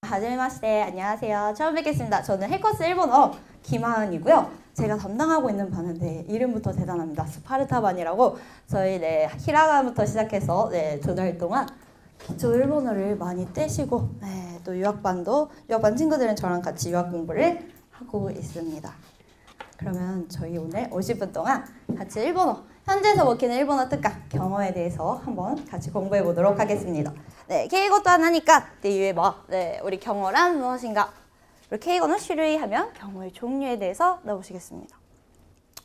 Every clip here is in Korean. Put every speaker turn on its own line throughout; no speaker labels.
하지메마시테 안녕하세요. 처음 뵙겠습니다. 저는 해커스 일본어 김하은이고요. 제가 담당하고 있는 반인데 이름부터 대단합니다. 스파르타반이라고 저희 히라가부터 시작해서 2달 동안 기초 일본어를 많이 떼시고 또 유학반 친구들은 저랑 같이 유학 공부를 하고 있습니다. 그러면 저희 오늘 50분 동안 같이 일본어 현지에서 먹히는 일본어 특강 경어에 대해서 한번 같이 공부해 보도록 하겠습니다. 케이고또 하나니까 우리 경어란 무엇인가? 그리고 케이고는種類하면 경어의 종류에 대해서 넣어보시겠습니다.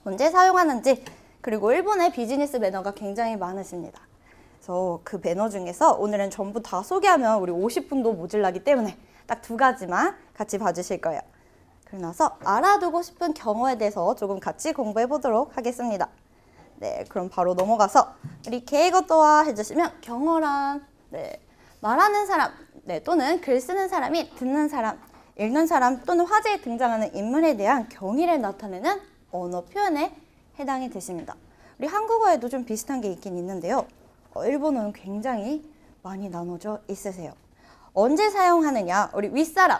언제 사용하는지, 그리고 일본의 비즈니스 매너가 굉장히 많으십니다. 그래서 그 매너 중에서 오늘은 전부 다 소개하면 우리 50분도 모질라기 때문에 딱 2가지만 같이 봐주실 거예요. 그러고 나서 알아두고 싶은 경어에 대해서 조금 같이 공부해 보도록 하겠습니다. 그럼 바로 넘어가서 우리 케이고또와 해주시면 경어란 말하는 사람 또는 글 쓰는 사람이 듣는 사람, 읽는 사람 또는 화제에 등장하는 인물에 대한 경의를 나타내는 언어 표현에 해당이 되십니다. 우리 한국어에도 좀 비슷한 게 있긴 있는데요. 일본어는 굉장히 많이 나눠져 있으세요. 언제 사용하느냐? 우리 윗사람,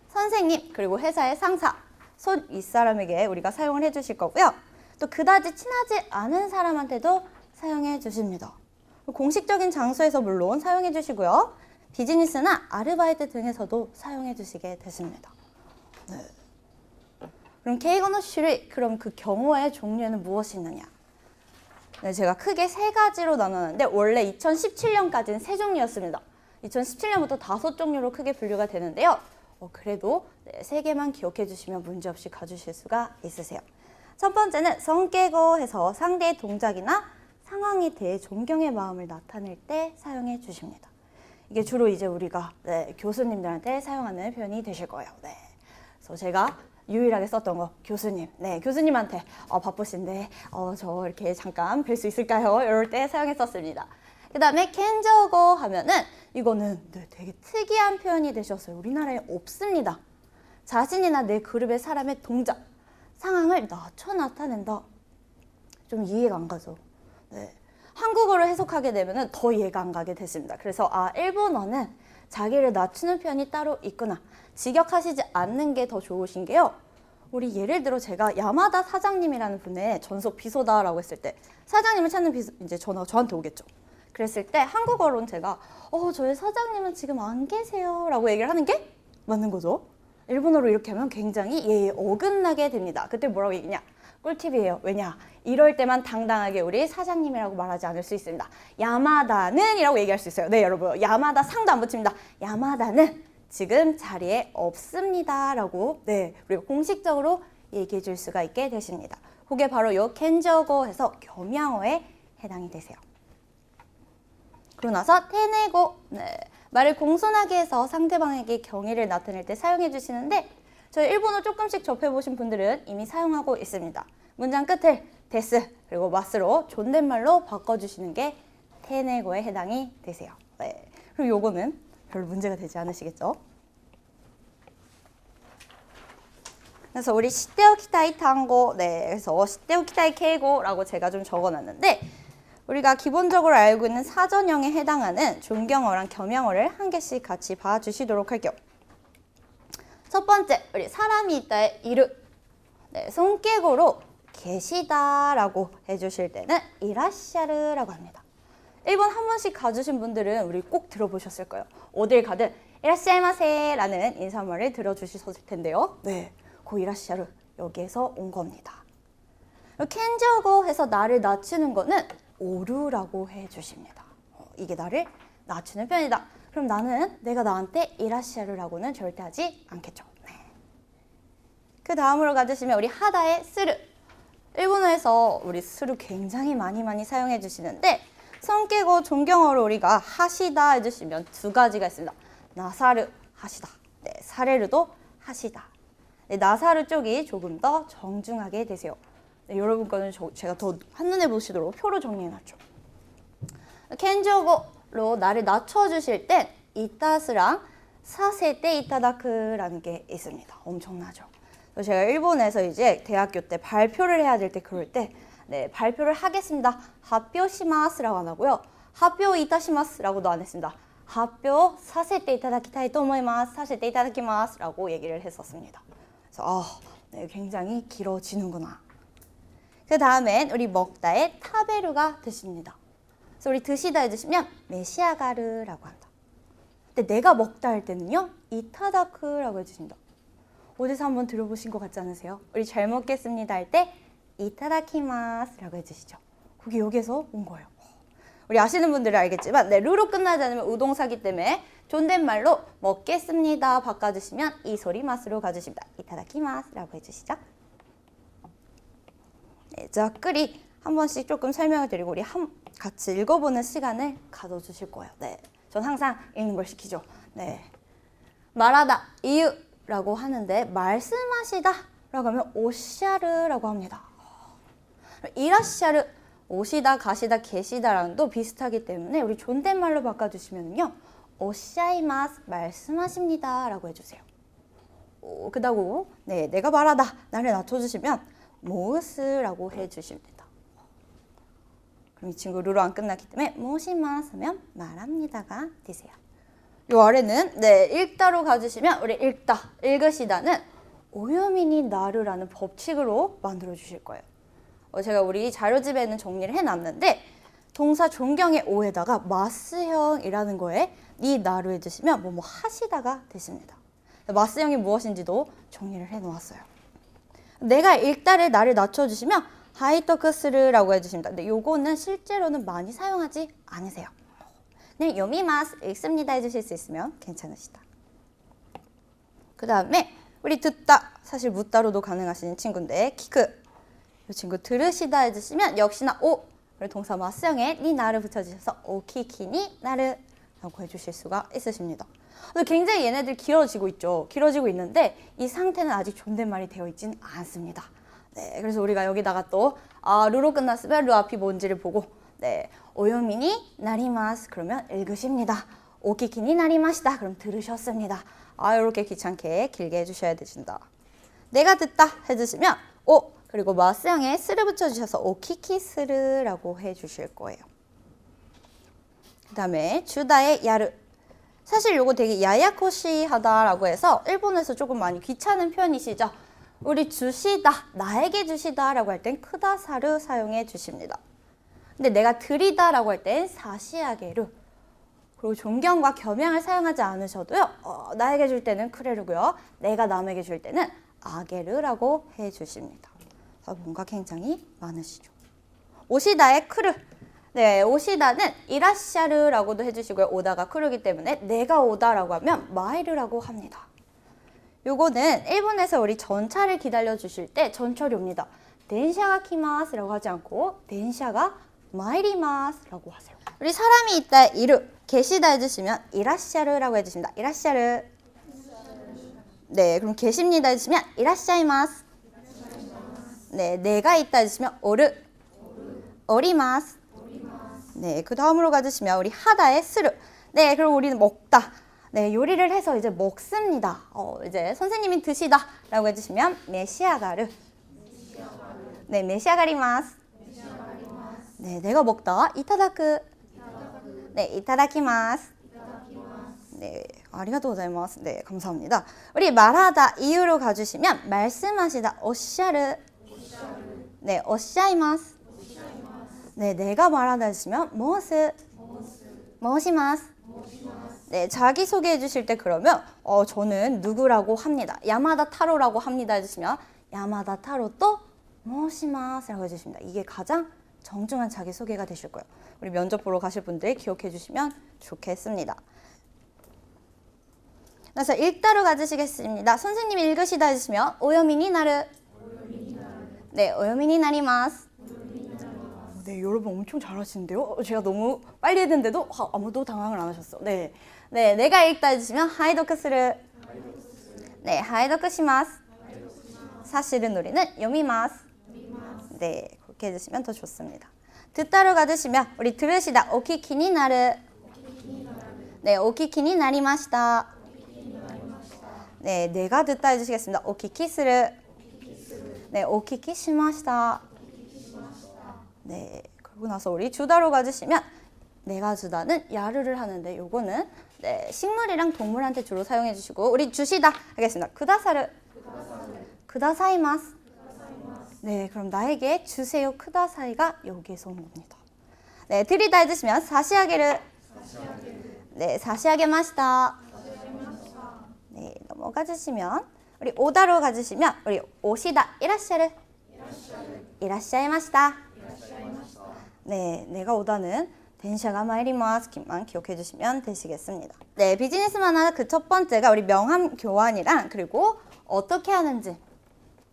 선생님, 그리고 회사의 상사, 손 윗사람에게 우리가 사용을 해주실 거고요. 또 그다지 친하지 않은 사람한테도 사용해 주십니다. 공식적인 장소에서 물론 사용해 주시고요. 비즈니스나 아르바이트 등에서도 사용해 주시게 되십니다. 그럼 케이고노種類, 그럼 그 경어의 종류에는 무엇이 있느냐? 제가 크게 3가지로 나눴는데 원래 2017년까지는 3종류였습니다. 2017년부터 5종류로 크게 분류가 되는데요. 그래도 3개만 기억해 주시면 문제없이 가주실 수가 있으세요. 첫 번째는 성깨고 해서 상대의 동작이나 상황에 대해 존경의 마음을 나타낼 때 사용해 주십니다. 이게 주로 이제 우리가 교수님들한테 사용하는 표현이 되실 거예요. 그래서 제가 유일하게 썼던 거 교수님, 교수님한테 바쁘신데 저 이렇게 잠깐 뵐 수 있을까요? 이럴 때 사용했었습니다. 그 다음에 켄저고 하면은 이거는 되게 특이한 표현이 되셨어요. 우리나라에 없습니다. 자신이나 내 그룹의 사람의 동작, 상황을 낮춰 나타낸다. 좀 이해가 안 가죠. 한국어로 해석하게 되면 더 이해가 안 가게 됐습니다. 그래서 일본어는 자기를 낮추는 표현이 따로 있구나. 직역하시지 않는 게 더 좋으신 게요. 우리 예를 들어 제가 야마다 사장님이라는 분의 전속 비서다라고 했을 때 사장님을 찾는 이제 전화가 저한테 오겠죠. 그랬을 때 한국어로는 제가 저희 사장님은 지금 안 계세요 라고 얘기를 하는 게 맞는 거죠. 일본어로 이렇게 하면 굉장히 예의에 어긋나게 됩니다. 그때 뭐라고 얘기냐? 꿀팁이에요. 왜냐? 이럴 때만 당당하게 우리 사장님이라고 말하지 않을 수 있습니다. 야마다는 이라고 얘기할 수 있어요. 여러분. 야마다 상도 안 붙입니다. 야마다는 지금 자리에 없습니다. 라고 우리가 공식적으로 얘기해 줄 수가 있게 되십니다. 그게 바로 요 켄저고 해서 겸양어에 해당이 되세요. 그러고 나서 테네고, 말을 공손하게 해서 상대방에게 경의를 나타낼 때 사용해 주시는데 저희 일본어 조금씩 접해보신 분들은 이미 사용하고 있습니다. 문장 끝을 데스 그리고 마스로 존댓말로 바꿔주시는 게 테네고에 해당이 되세요. 그리고 요거는 별로 문제가 되지 않으시겠죠? 그래서 우리 시테오키타이 탄고, 그래서 시테오키타이 케이고라고 제가 좀 적어놨는데 우리가 기본적으로 알고 있는 사전형에 해당하는 존경어랑 겸양어를 한 개씩 같이 봐주시도록 할게요. 첫 번째, 우리 사람이 있다의 이르. 손깨고로 계시다라고 해주실 때는 이라샤르라고 합니다. 일본 한 번씩 가주신 분들은 우리 꼭 들어보셨을 거예요. 어딜 가든 이라시아이마세라는 인사말을 들어주셨을 텐데요. 그 이라샤르 여기에서 온 겁니다. 켄저고 해서 나를 낮추는 거는 오루라고 해주십니다. 이게 나를 낮추는 편이다. 그럼 나는 내가 나한테 이라시아르라고는 절대 하지 않겠죠. 그 다음으로 가주시면 우리 하다의 스르. 일본어에서 우리 스르 굉장히 많이 사용해 주시는데 성깨고 존경어로 우리가 하시다 해주시면 2가지가 있습니다. 나사르 하시다. 사레르도 하시다. 나사르 쪽이 조금 더 정중하게 되세요. 여러분 거는 제가 더 한눈에 보시도록 표로 정리해놨죠. 켄저고로 나를 낮춰주실 땐 이타스랑 사세테 이타다크라는 게 있습니다. 엄청나죠. 그래서 제가 일본에서 이제 대학교 때 발표를 해야 될 때 그럴 때 네, 발표를 하겠습니다.発表します라고 안 하고요. 発表いたします라고도 안 했습니다. 発表させていただきたいと思います。させていただきます라고 얘기를 했었습니다. 그래서 네, 굉장히 길어지는구나. 그 다음엔 우리 먹다의 타베루가 드십니다. 그래서 우리 드시다 해주시면 메시아가르라고 한다. 근데 내가 먹다 할 때는요, 이타다크라고 해주신다. 어디서 한번 들어보신 것 같지 않으세요? 우리 잘 먹겠습니다 할 때 이타다키마스라고 해주시죠. 그게 여기서 온 거예요. 우리 아시는 분들은 알겠지만 네, 루로 끝나지 않으면 우동사기 때문에 존댓말로 먹겠습니다 바꿔주시면 이 소리 맛으로 가주십니다. 이타다키마스라고 해주시죠. 네,ざっくり한 번씩 조금 설명을 드리고 우리 같이 읽어보는 시간을 가져주실 거예요. 네, 전 항상 읽는 걸 시키죠. 네, 말하다, 이유라고 하는데 말씀하시다 라고 하면 오샤르라고 합니다. 이라샤르, 오시다, 가시다, 계시다랑 또 비슷하기 때문에 우리 존댓말로 바꿔주시면요, 오샤이마스, 말씀하십니다 라고 해주세요. 그다고 네, 내가 말하다, 나를 낮춰주시면 모으스라고 해주십니다. 그럼 이 친구 루로 안 끝났기 때문에 모시마스 하면 말합니다가 되세요. 요 아래는 네, 읽다로 가주시면 우리 읽다, 읽으시다는 오요미니 나르라는 법칙으로 만들어 주실 거예요. 제가 우리 자료집에는 정리를 해놨는데 동사 존경의 오에다가 마스형이라는 거에 니 나루 해주시면 뭐뭐 하시다가 되십니다. 마스형이 무엇인지도 정리를 해놓았어요. 내가 읽다를 나를 낮춰주시면 하이토크스르라고 해주십니다. 근데 요거는 실제로는 많이 사용하지 않으세요. 그냥 요미마스 읽습니다 해주실 수 있으면 괜찮으시다. 그 다음에 우리 듣다, 사실 묻다로도 가능하신 친구인데 키크, 이 친구 들으시다 해주시면 역시나 오, 우리 동사 마스형에 니 나를 붙여주셔서 오키키니 나르 라고 해주실 수가 있으십니다. 굉장히 얘네들 길어지고 있죠. 길어지고 있는데 이 상태는 아직 존댓말이 되어 있진 않습니다. 네, 그래서 우리가 여기다가 또 루로 끝났으면 루 앞이 뭔지를 보고 네, 오요미니 나리마스 그러면 읽으십니다. 오키키니 나리마시다 그럼 들으셨습니다. 이렇게 귀찮게 길게 해주셔야 되신다. 내가 듣다 해주시면 오, 그리고 마스형에 스를 붙여주셔서 오키키스르라고 해주실 거예요. 그 다음에 주다의 야르. 사실 요거 되게 야야코시하다라고 해서 일본에서 조금 많이 귀찮은 표현이시죠. 우리 주시다, 나에게 주시다라고 할 땐 크다사르 사용해 주십니다. 근데 내가 드리다라고 할 땐 사시아게루. 그리고 존경과 겸양을 사용하지 않으셔도요. 나에게 줄 때는 크레루고요. 내가 남에게 줄 때는 아게르라고 해주십니다. 뭔가 굉장히 많으시죠. 오시다의 크르. 네, 오시다는 이라샤르라고도 해주시고요. 오다가 크루기 때문에 내가 오다라고 하면 마이르라고 합니다. 요거는 일본에서 우리 전차를 기다려 주실 때 전철이 옵니다. 덴샤가 키마스라고 하지 않고 덴샤가 마이리마스라고 하세요. 우리 사람이 있다 이루, 계시다 해주시면 이라샤르라고 해주십니다. 이라샤르. 네, 그럼 계십니다 해주시면 이라샤이마스. 네, 내가 있다 해주시면 오르, 오리마스. 네, 그 다음으로 가주시면 우리 하다의 스르. 네, 그럼 우리는 먹다. 네, 요리를 해서 이제 먹습니다. 이제 선생님이 드시다라고 해주시면 메시아가르. 네, 메시아가리마스. 네, 내가 먹다. 이타다크. 네, 이타다키마스. 네, 아리가또 고자이마스. 네, 감사합니다. 우리 말하다 이유로 가주시면 말씀하시다. 오샤르. 네, 오샤이마스. 네, 내가 말하다 해주시면 모스. 모시마스. 네, 자기소개해 주실 때 그러면 저는 누구라고 합니다. 야마다 타로라고 합니다 해주시면 야마다 타로 또 모시마스라고 해주십니다. 이게 가장 정중한 자기소개가 되실 거예요. 우리 면접 보러 가실 분들 기억해 주시면 좋겠습니다. 그래서 읽다로 가주시겠습니다. 선생님이 읽으시다 해주시면 오요미니 나르. 네, 오요미니 나리마스. 네, 여러분 엄청 잘하시는데요? 제가 너무 빨리 했는데도 아무도 당황을 안 하셨어. 네, 네, 내가 읽다 해주시면 하이도크스르. 네, 하이도크시마스. 사실은 우리는 요미마스. 네, 그렇게 해주시면 더 좋습니다. 듣다로 가주시면 우리 들으시다 오키키니 나르. 네, 오키키니 나리마시다. 네, 내가 듣다 해주시겠습니다. 오키키스르. 네, 오키키 시마시다. 네, 그러고 나서 우리 주다로 가주시면 내가 주다는 야르를 하는데 요거는 네, 식물이랑 동물한테 주로 사용해 주시고 우리 주시다 하겠습니다. 쿠다사르. 쿠다사이마스. 네, 그럼 나에게 주세요. 쿠다사이가 여기에서 온 겁니다. 네, 드리다 해주시면 사시아게르. 네, 사시아게마시다. 네, 넘어가 주시면 우리 오다로 가주시면 우리 오시다 이라샤르. 이라샤이마시다. 네, 내가 오다는 덴샤가 마이리마스만 기억해 주시면 되시겠습니다. 네, 비즈니스 만화 그 첫 번째가 우리 명함 교환이랑 그리고 어떻게 하는지.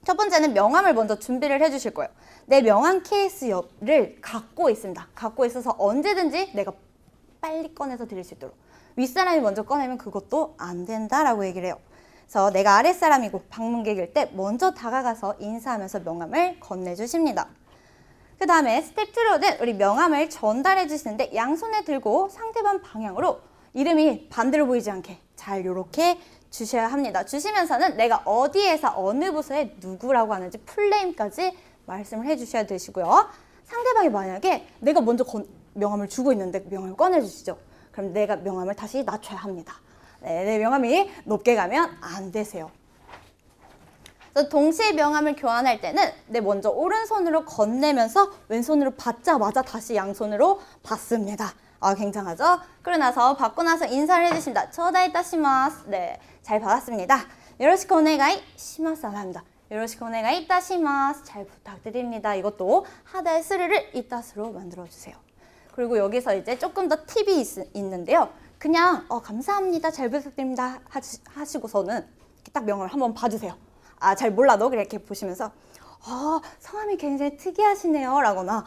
첫 번째는 명함을 먼저 준비를 해 주실 거예요. 내 명함 케이스를 갖고 있습니다. 갖고 있어서 언제든지 내가 빨리 꺼내서 드릴 수 있도록. 윗사람이 먼저 꺼내면 그것도 안 된다라고 얘기를 해요. 그래서 내가 아랫사람이고 방문객일 때 먼저 다가가서 인사하면서 명함을 건네주십니다. 그 다음에 스텝 2로는 우리 명함을 전달해 주시는데 양손에 들고 상대방 방향으로 이름이 반대로 보이지 않게 잘 이렇게 주셔야 합니다. 주시면서는 내가 어디에서 어느 부서에 누구라고 하는지 풀네임까지 말씀을 해주셔야 되시고요. 상대방이 만약에 내가 먼저 명함을 주고 있는데 명함을 꺼내주시죠. 그럼 내가 명함을 다시 낮춰야 합니다. 네, 내 명함이 높게 가면 안 되세요. 그래서 동시에 명함을 교환할 때는 내 먼저 오른손으로 건네면서 왼손으로 받자마자 다시 양손으로 받습니다. 아, 굉장하죠? 그러고 나서 받고 나서 인사를 해주십니다. 초다이타시마스. 네, 잘 받았습니다. 요로시쿠 오네가이 시마스 합니다. 요로시쿠 오네가이 이타시마스. 잘 부탁드립니다. 이것도 하다의 스르를 이따스로 만들어주세요. 그리고 여기서 이제 조금 더 팁이 있는데요. 그냥 감사합니다. 잘 부탁드립니다. 하시고서는 이렇게 딱 명함을 한번 봐주세요. 아, 잘 몰라도 이렇게 보시면서 성함이 굉장히 특이하시네요 라거나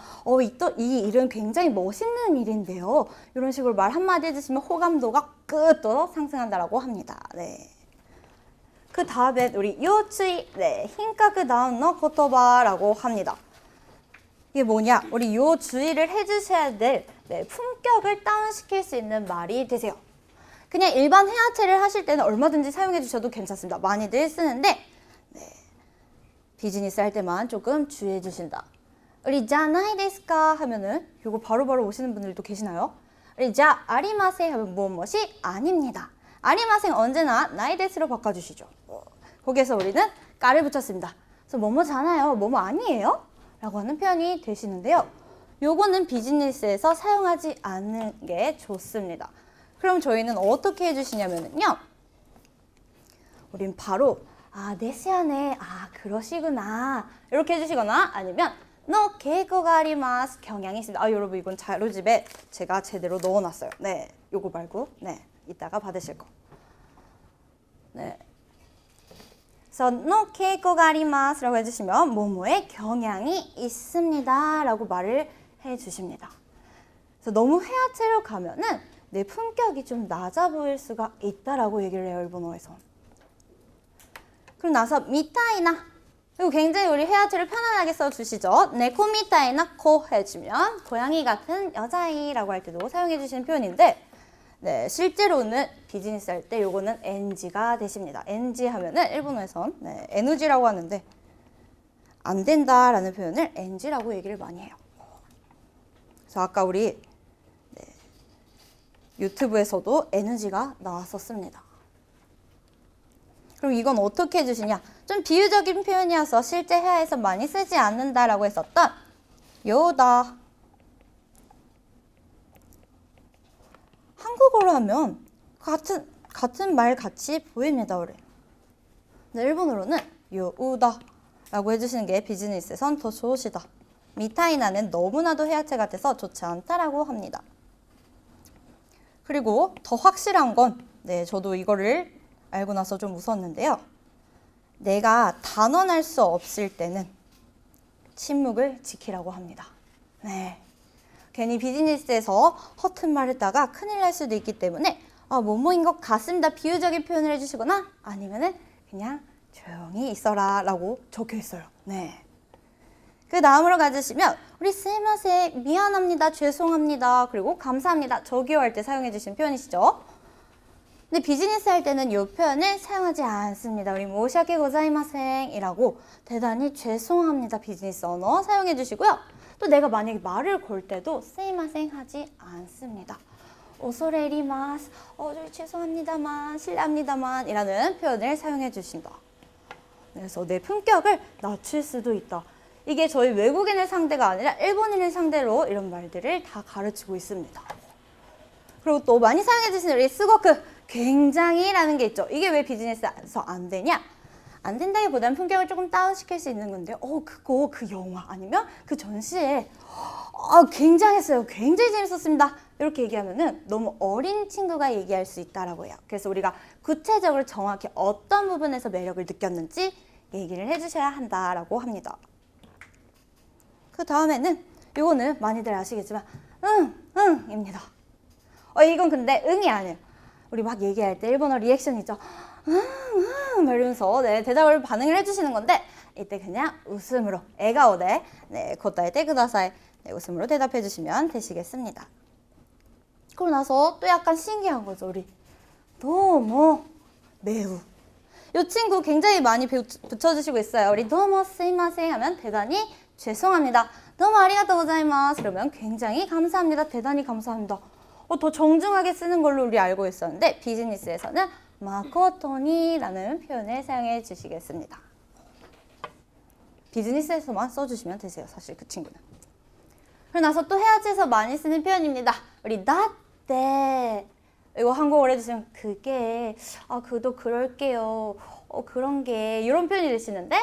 이 일은 굉장히 멋있는 일인데요. 이런 식으로 말 한마디 해주시면 호감도가 끝도 상승한다라고 합니다. 네. 그 다음에 우리 요추이, 네, 흰카크 다운의 고토바라고 합니다. 이게 뭐냐? 우리 요 주의를 해주셔야 될 품격을 다운시킬 수 있는 말이 되세요. 그냥 일반 회화체를 하실 때는 얼마든지 사용해 주셔도 괜찮습니다. 많이들 쓰는데 비즈니스 할 때만 조금 주의해 주신다. 우리 자나이 데스까 하면은 요거 바로바로 오시는 분들도 계시나요? 우리 자 아리마세 하면 무엇이 아닙니다. 아리마생 언제나 나이 데스로 바꿔주시죠. 거기에서 우리는 까를 붙였습니다. 그래서 뭐뭐잖아요. 뭐뭐 아니에요? 라고 하는 표현이 되시는데요. 요거는 비즈니스에서 사용하지 않는 게 좋습니다. 그럼 저희는 어떻게 해주시냐면요. 우린 바로 네시아네, 그러시구나 이렇게 해주시거나 아니면 너 계획가 아리마스 경향이 있습니다. 여러분 이건 자료집에 제가 제대로 넣어놨어요. 네, 요거 말고 이따가 받으실 거. 네. 그래서 너 계획가 아리마스라고 해주시면 뭐뭐의 경향이 있습니다 라고 말을 해주십니다. 그래서 너무 회화체로 가면은 내 품격이 좀 낮아 보일 수가 있다라고 얘기를 해요, 일본어에서. 그리고 나서 미타이나, 그리고 굉장히 우리 회화체를 편안하게 써주시죠. 네코 미타이나 코 해주면 고양이 같은 여자아이라고 할 때도 사용해 주시는 표현인데 실제로는 비즈니스 할 때 요거는 NG가 되십니다. NG 하면은 일본어에선 NG라고 하는데 안 된다라는 표현을 NG라고 얘기를 많이 해요. 그래서 아까 우리 유튜브에서도 NG가 나왔었습니다. 그럼 이건 어떻게 해주시냐? 좀 비유적인 표현이어서 실제 회화에서 많이 쓰지 않는다라고 했었던 요다. 한국어로 하면 같은 말 같이 보입니다. 우리. 일본어로는 요우다 라고 해주시는 게 비즈니스에선 더 좋으시다. 미타이나는 너무나도 회화체 같아서 좋지 않다라고 합니다. 그리고 더 확실한 건 저도 이거를 알고 나서 좀 웃었는데요. 내가 단언할 수 없을 때는 침묵을 지키라고 합니다. 네. 괜히 비즈니스에서 허튼 말 했다가 큰일 날 수도 있기 때문에 뭐뭐인 것 같습니다. 비유적인 표현을 해주시거나 아니면은 그냥 조용히 있어라 라고 적혀 있어요. 네. 그 다음으로 가주시면 우리 스미마세 미안합니다. 죄송합니다. 그리고 감사합니다. 저기요 할 때 사용해 주신 표현이시죠. 근데 비즈니스 할 때는 이 표현을 사용하지 않습니다. 우리 모시아케 고자이마생 이라고 대단히 죄송합니다. 비즈니스 언어 사용해 주시고요. 또 내가 만약에 말을 걸 때도 세이마생 하지 않습니다. 오소레리마스, 저희 죄송합니다만, 실례합니다만 이라는 표현을 사용해 주신다. 그래서 내 품격을 낮출 수도 있다. 이게 저희 외국인의 상대가 아니라 일본인을 상대로 이런 말들을 다 가르치고 있습니다. 그리고 또 많이 사용해 주시는 우리 스고크, 굉장히라는 게 있죠. 이게 왜 비즈니스에서 안 되냐? 안 된다기보다는 품격을 조금 다운시킬 수 있는 건데 그거 그 영화 아니면 그 전시에 굉장했어요. 굉장히 재밌었습니다. 이렇게 얘기하면은 너무 어린 친구가 얘기할 수 있다라고 해요. 그래서 우리가 구체적으로 정확히 어떤 부분에서 매력을 느꼈는지 얘기를 해주셔야 한다라고 합니다. 그 다음에는 이거는 많이들 아시겠지만 응입니다. 이건 근데 응이 아니에요. 우리 막 얘기할 때 일본어 리액션이죠. 막 이러면서 대답을 반응을 해주시는 건데 이때 그냥 웃음으로 에가오데 고타에테 쿠다사이 웃음으로 대답해 주시면 되시겠습니다. 그러고 나서 또 약간 신기한 거죠. 우리 도모 매우 이 친구 굉장히 많이 붙여주시고 있어요. 우리 도모 스이마생 하면 대단히 죄송합니다. 도모 아리가또 고자이마스 그러면 굉장히 감사합니다. 대단히 감사합니다. 더 정중하게 쓰는 걸로 우리 알고 있었는데 비즈니스에서는 마코토니라는 표현을 사용해 주시겠습니다. 비즈니스에서만 써주시면 되세요. 사실 그 친구는. 그러고 나서 또 헤어지에서 많이 쓰는 표현입니다. 우리 나때 이거 한국어로 해주시면 그게 그도 그럴게요. 그런 게 이런 표현이 되시는데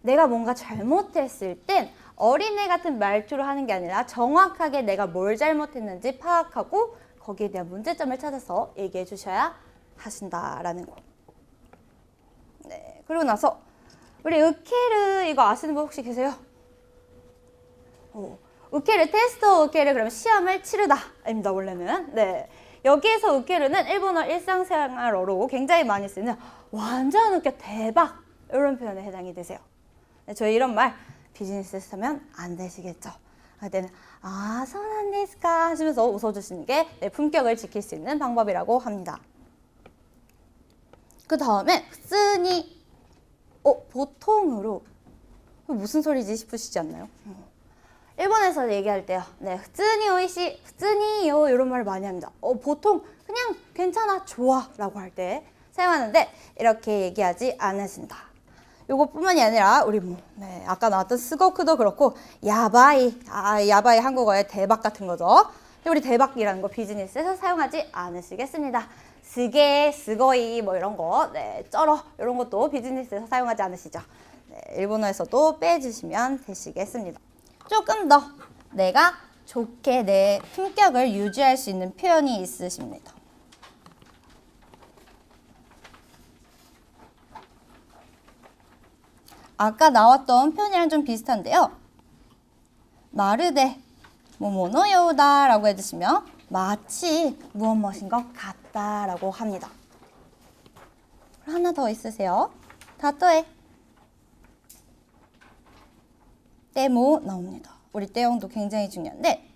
내가 뭔가 잘못했을 땐 어린애 같은 말투로 하는 게 아니라 정확하게 내가 뭘 잘못했는지 파악하고 거기에 대한 문제점을 찾아서 얘기해 주셔야 하신다라는 거. 네, 그리고 나서 우리 으케르 이거 아시는 분 혹시 계세요? 으케르 테스트 으케르 그러면 시험을 치르다입니다. 원래는. 네. 여기에서 으케르는 일본어 일상생활어로 굉장히 많이 쓰는 완전 웃겨 대박 이런 표현에 해당이 되세요. 네, 저희 이런 말 비즈니스에서 하면 안 되시겠죠. 그때는 소난데스까 하시면서 웃어주시는 게 품격을 지킬 수 있는 방법이라고 합니다. 그 다음에 쓰니 보통으로 무슨 소리지 싶으시지 않나요? 일본에서 얘기할 때요. 네, 쓰니 오이시, 쓰니요 이런 말을 많이 합니다. 보통 그냥 괜찮아, 좋아 라고 할 때 사용하는데 이렇게 얘기하지 않으신다. 요것뿐만이 아니라 우리 아까 나왔던 스고크도 그렇고 야바이, 야바이 한국어의 대박 같은 거죠. 우리 대박이라는 거 비즈니스에서 사용하지 않으시겠습니다. 스게, 스고이 뭐 이런 거, 쩔어 이런 것도 비즈니스에서 사용하지 않으시죠. 일본어에서도 빼주시면 되시겠습니다. 조금 더 내가 좋게 내 품격을 유지할 수 있는 표현이 있으십니다. 아까 나왔던 표현이랑 좀 비슷한데요. 마르데 뭐뭐노 요우다 라고 해주시면 마치 무엇무엇인 것 같다 라고 합니다. 하나 더 있으세요. 다또에 때모 나옵니다. 우리 때형도 굉장히 중요한데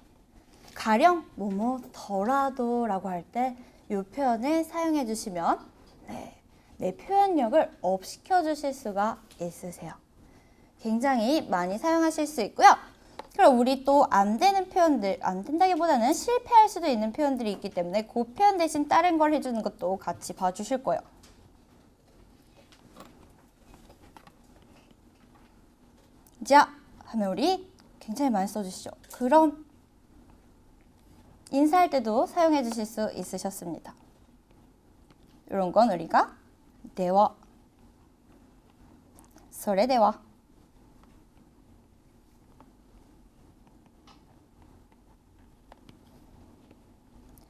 가령 뭐뭐더라도 라고 할 때 이 표현을 사용해 주시면 내 표현력을 업시켜 주실 수가 있으세요. 굉장히 많이 사용하실 수 있고요. 그럼 우리 또 안 되는 표현들, 안 된다기보다는 실패할 수도 있는 표현들이 있기 때문에 그 표현 대신 다른 걸 해주는 것도 같이 봐주실 거예요. 자, 하면 우리 굉장히 많이 써주시죠. 그럼 인사할 때도 사용해 주실 수 있으셨습니다. 이런 건 우리가 대화, それでは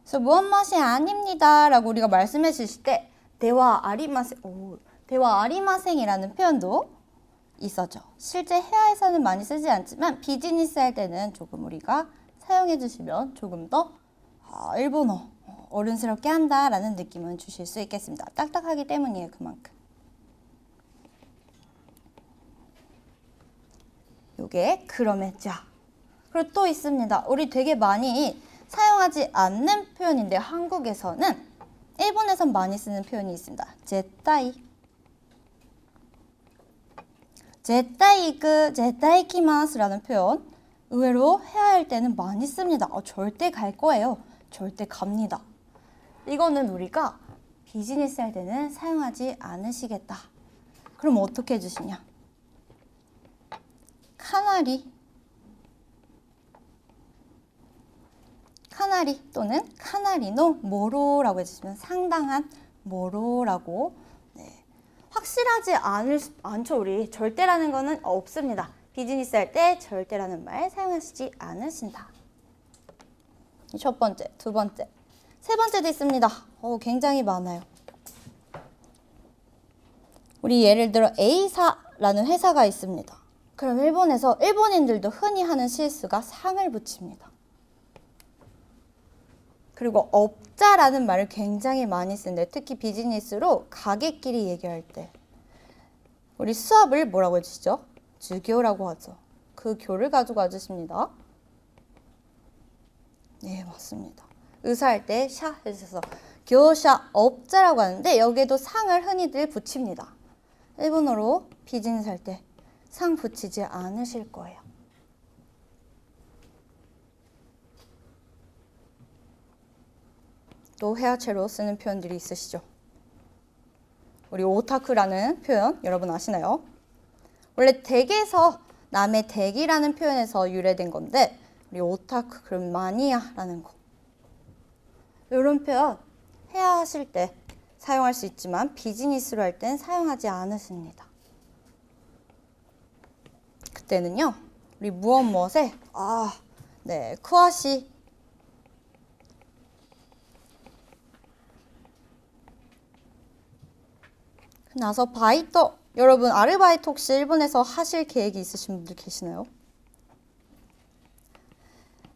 그래서 무엇무엇이 아닙니다 라고 우리가 말씀해 주실 때 대화 아리마생, 대화 아리마생이라는 표현도 있었죠. 실제 회화에서는 많이 쓰지 않지만 비즈니스 할 때는 조금 우리가 사용해 주시면 조금 더 일본어 어른스럽게 한다라는 느낌을 주실 수 있겠습니다. 딱딱하기 때문이에요. 그만큼. 요게 그러면 자. 그리고 또 있습니다. 우리 되게 많이 사용하지 않는 표현인데 한국에서는 일본에선 많이 쓰는 표현이 있습니다. 제타이. 제타이 키마스라는 표현. 의외로 해야 할 때는 많이 씁니다. 절대 갈 거예요. 절대 갑니다. 이거는 우리가 비즈니스 할 때는 사용하지 않으시겠다. 그럼 어떻게 해주시냐? 카나리 또는 카나리노 모로라고 해주시면 상당한 모로라고. 네. 확실하지 않죠. 우리 절대라는 거는 없습니다. 비즈니스 할 때 절대라는 말 사용하시지 않으신다. 첫 번째, 두 번째, 세 번째도 있습니다. 굉장히 많아요. 우리 예를 들어 A사라는 회사가 있습니다. 그럼 일본에서 일본인들도 흔히 하는 실수가 상을 붙입니다. 그리고 업자라는 말을 굉장히 많이 쓰는데 특히 비즈니스로 가게끼리 얘기할 때 우리 수업을 뭐라고 해주시죠? 주교라고 하죠. 그 교를 가지고 와주십니다. 네, 맞습니다. 의사할 때 샤 해주셔서 교샤 업자라고 하는데 여기에도 상을 흔히들 붙입니다. 일본어로 비즈니스 할 때 상 붙이지 않으실 거예요. 또 해야체로 쓰는 표현들이 있으시죠? 우리 오타쿠라는 표현 여러분 아시나요? 원래 댁에서 남의 댁이라는 표현에서 유래된 건데 우리 오타쿠 그럼 마니아라는 거. 이런 표현 해야 하실 때 사용할 수 있지만 비즈니스로 할 땐 사용하지 않으십니다. 그때는요. 우리 무엇에 네, 쿠아시 나서 바이토. 여러분 아르바이트 혹시 일본에서 하실 계획이 있으신 분들 계시나요?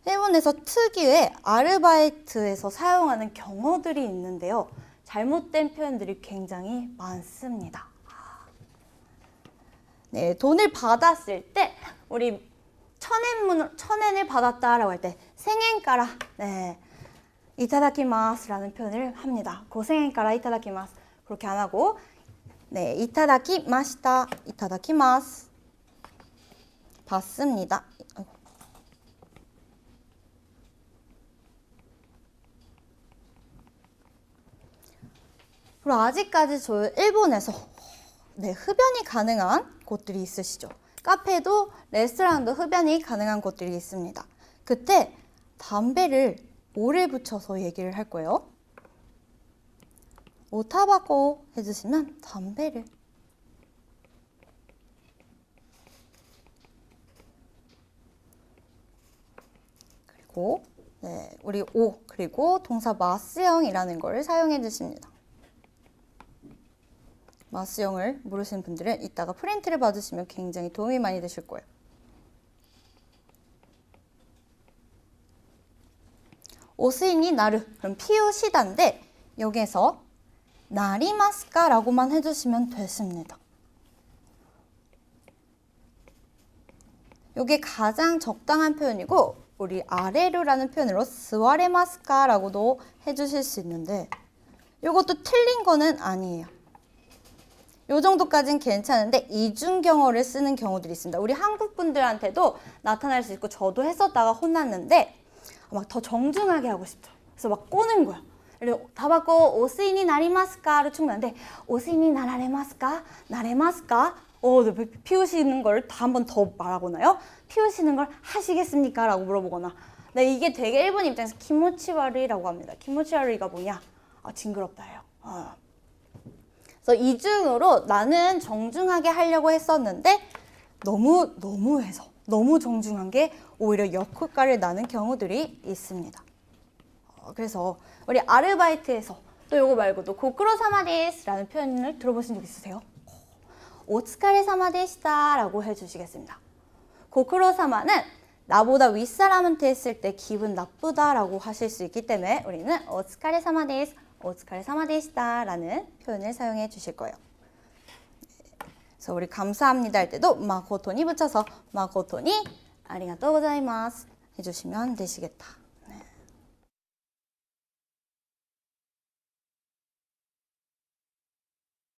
일본에서 특유의 아르바이트에서 사용하는 경어들이 있는데요. 잘못된 표현들이 굉장히 많습니다. 네, 돈을 받았을 때 우리 천엔을 받았다라고 할 때 생엔까라 네, 이타다키마스라는 표현을 합니다. 고생엔까라 이타다키마스 그렇게 안 하고 네, 이타다키마시타 이타다키마스 받습니다. 그리고 아직까지 저 일본에서 네, 흡연이 가능한 곳들이 있으시죠. 카페도 레스토랑도 흡연이 가능한 곳들이 있습니다. 그때 담배를 오래 붙여서 얘기를 할 거예요. 오타바코 해주시면 담배를. 그리고 네, 우리 오 그리고 동사 마스형이라는 걸 사용해 주십니다. 마스형을 모르시는 분들은 이따가 프린트를 받으시면 굉장히 도움이 많이 되실 거예요. 오스인이 나르 그럼 피우시다인데 여기에서 나리마스까 라고만 해주시면 됐습니다. 이게 가장 적당한 표현이고 우리 아레루라는 표현으로 스와레마스까 라고도 해주실 수 있는데 이것도 틀린 거는 아니에요. 이 정도까지는 괜찮은데 이중경어를 쓰는 경우들이 있습니다. 우리 한국 분들한테도 나타날 수 있고 저도 했었다가 혼났는데 막 더 정중하게 하고 싶죠. 그래서 막 꼬는 거야. 다바코 오스인이 나리마스까로 충분한데 오스인이 나라레마스까? 나레마스까? 피우시는 걸 한 번 더 말하거나요. 피우시는 걸 하시겠습니까? 라고 물어보거나. 네, 이게 되게 일본 입장에서 키모치와리라고 합니다. 키모치와리가 뭐냐? 징그럽다예요. 그래서 이중으로 나는 정중하게 하려고 했었는데 너무해서 너무 정중한 게 오히려 역효과를 나는 경우들이 있습니다. 그래서 우리 아르바이트에서 또 이거 말고도 고쿠로사마 데스라는 표현을 들어보신 적 있으세요? 오츠카레사마 데시다 라고 해주시겠습니다. 고쿠로사마는 나보다 윗사람한테 했을 때 기분 나쁘다 라고 하실 수 있기 때문에 우리는 오츠카레사마 데스, 오츠카레사마 데시다 라는 표현을 사용해 주실 거예요. 그래서 우리 감사합니다 할 때도 마코토니 붙여서 마코토니 아리가또 고자이마스 해주시면 되시겠다.